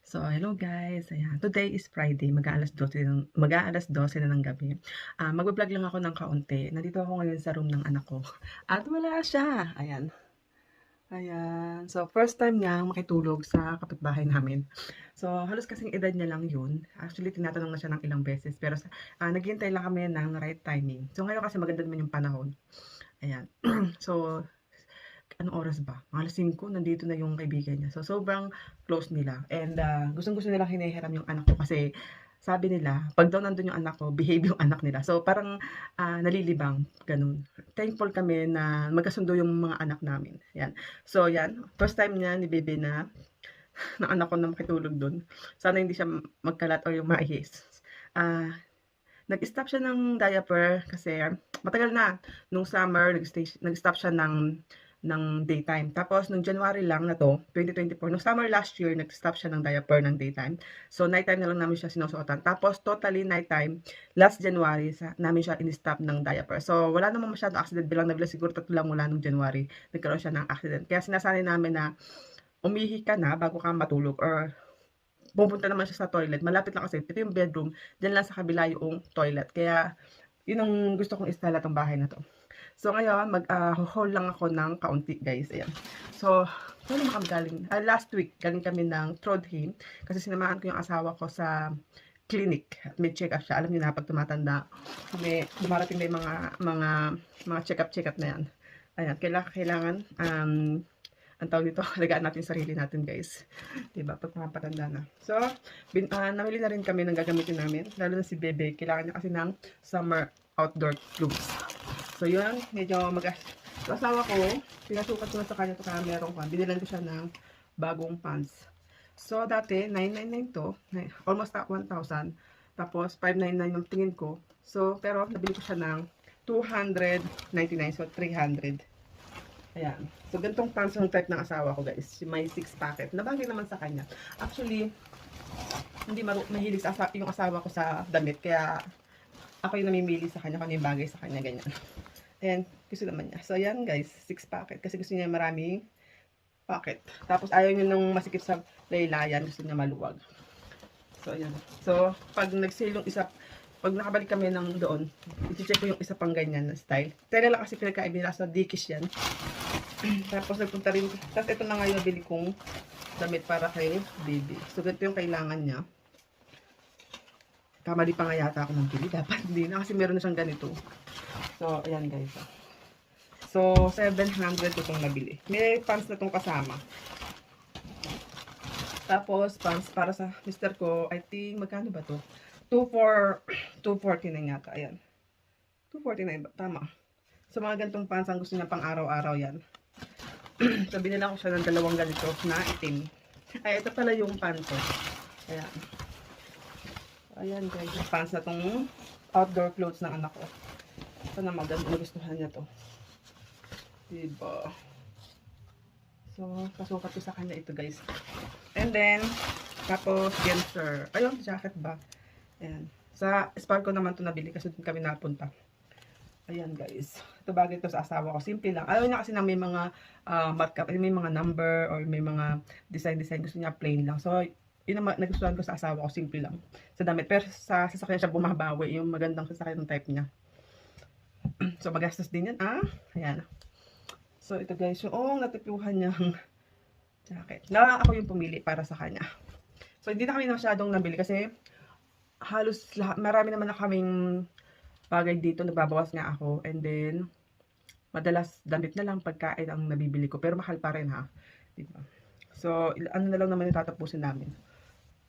So, hello guys. Ayan. Today is Friday. Mag-aalas 12 na ng gabi. Magbablog lang ako ng kaunti. Nandito ako ngayon sa room ng anak ko. At wala siya. Ayan. Ayan. So, first time niya makitulog sa kapitbahay namin. So, halos kasing edad niya lang yun. Actually, tinatanong na siya ng ilang beses. Pero naghihintay lang kami ng right timing. So, ngayon kasi maganda naman yung panahon. Ayan. So, anong oras ba? Mga alas 5, nandito na yung kaibigan niya. So, sobrang close nila. And gustong-gusto nilang hinihiram yung anak ko kasi sabi nila, pag daw nandun yung anak ko, behave yung anak nila. So, parang nalilibang, ganun. Thankful kami na magkasundo yung mga anak namin. Yan. So, yan. First time niya ni Bebe na ng anak ko na makitulog dun. Sana hindi siya magkalat o yung maihis. Nag-stop siya ng diaper kasi matagal na. Nung summer, nag-stop siya ng daytime. Tapos, nung January lang na to, 2024, nung summer last year, nag-stop siya ng diaper ng daytime. So, nighttime na lang namin siya sinusuotan. Tapos, totally nighttime, last January, namin siya in-stop ng diaper. So, wala namang masyadong accident. Bilang siguro 3 lang mula nung January, nagkaroon siya ng accident. Kaya sinasanay namin na umihi ka na bago ka matulog or pupunta naman siya sa toilet. Malapit lang kasi. Ito yung bedroom. Diyan lang sa kabila yung toilet. Kaya, yun ang gusto kong istala tong bahay na to. So, ngayon, mag-haul lang ako ng kaunti, guys. Ayan. So, saan naman kami galing? Last week, galing kami ng Trondheim. Kasi sinamahan ko yung asawa ko sa clinic. May check-up siya. Alam niyo na, pag tumatanda, dumarating na yung mga check-up na yan. Ayan, kailangan, ang tawag dito, alagaan natin sarili natin, guys. Diba? Pag patanda na. So, namili na rin kami ng gagamitin namin. Lalo na si Bebe. Kailangan niya kasi ng summer outdoor clothes. So, yun. Medyo So, asawa ko, pinasukat ko na sa kanya ito kaya meron ko. Binilan ko siya ng bagong pants. So, dati, 999 to. Almost 1,000. Tapos, 599 yung tingin ko. So, pero, nabili ko siya ng 299. So, 300. Ayan. So, ganitong pants yung type ng asawa ko, guys. May 6 packet. Nabagay naman sa kanya. Actually, hindi mahilig yung asawa ko sa damit. Kaya, ako yung namimili sa kanya kung ano yung bagay sa kanya, ganyan. Ayan, gusto naman niya. So, ayan guys, 6 packet. Kasi gusto niya maraming packet. Tapos, ayaw niya nung masikip sa laylayan. Gusto niya maluwag. So, ayan. So, pag nag-sale yung isa, pag nakabalik kami ng doon, i-check ko yung isa pang ganyan na style. Tela lang kasi pinagkaibi nila sa Dickies yan. Tapos, nagpunta rin. Tapos, ito na nga yung nabili kong damit para kay baby. So, ganito yung kailangan niya. Kamali pa nga yata ako ng bili. Dapat hindi na kasi meron na siyang ganito. So, ayan guys. So, 700 ko itong nabili. May pants na itong kasama. Tapos, pants para sa mister ko, I think, magkano ba to? 249 yata. Ayan. 249 ba? Tama. So, mga ganitong pants ang gusto niya pang araw-araw yan. So, binila ko siya ng dalawang ganito na itim. Ay, ito pala yung pants ko. Ayan. Ayan guys, yung pants na itong outdoor clothes ng anak ko. Sana magustuhan niya to. Diba? So, pasukat ko sa kanya ito guys. And then, tapos, genser. Ayun, jacket ba? Ayan. Sa Sparko naman to nabili kasi doon kami napunta. Ayan guys. Ito bagay ito sa asawa ko. Simple lang. Ayaw niya kasi na may mga markup, may mga number or may mga design. Gusto niya plain lang. So, yun ang nagustuhan ko sa asawa ko. Simple lang. Sa damit. Pero sa sasakyan siya bumabawi. Yung magandang sasakyan ng type niya. So, magastos din yan. Ayan. So, ito guys. Yung natipluhan niyang jacket. Na ako yung pumili para sa kanya. So, hindi na kami masyadong nabili kasi halos lahat, marami naman na kaming bagay dito. Nagbabawas nga ako. And then, madalas damit na lang pagkain ang nabibili ko. Pero mahal pa rin ha. Diba? So, ano na lang naman yung tatapusin namin.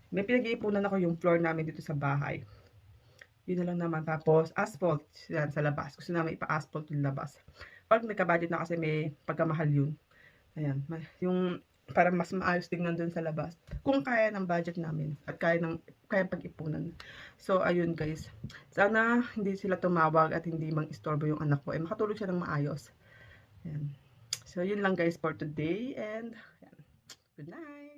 May pinag-iipunan ako yung floor namin dito sa bahay. Yun na lang naman. Tapos, asphalt. Yan, sa labas. Gusto namin ipa-asphalt yung labas. Pag nagka-budget na kasi may pagkamahal yun. Ayan. Yung para mas maayos tingnan dun sa labas. Kung kaya ng budget namin. At kaya pag-ipunan. So, ayun guys. Sana hindi sila tumawag at hindi mang-istorbo yung anak ko. Makatulog siya ng maayos. Ayan. So, yun lang guys for today. And, ayan. Good night.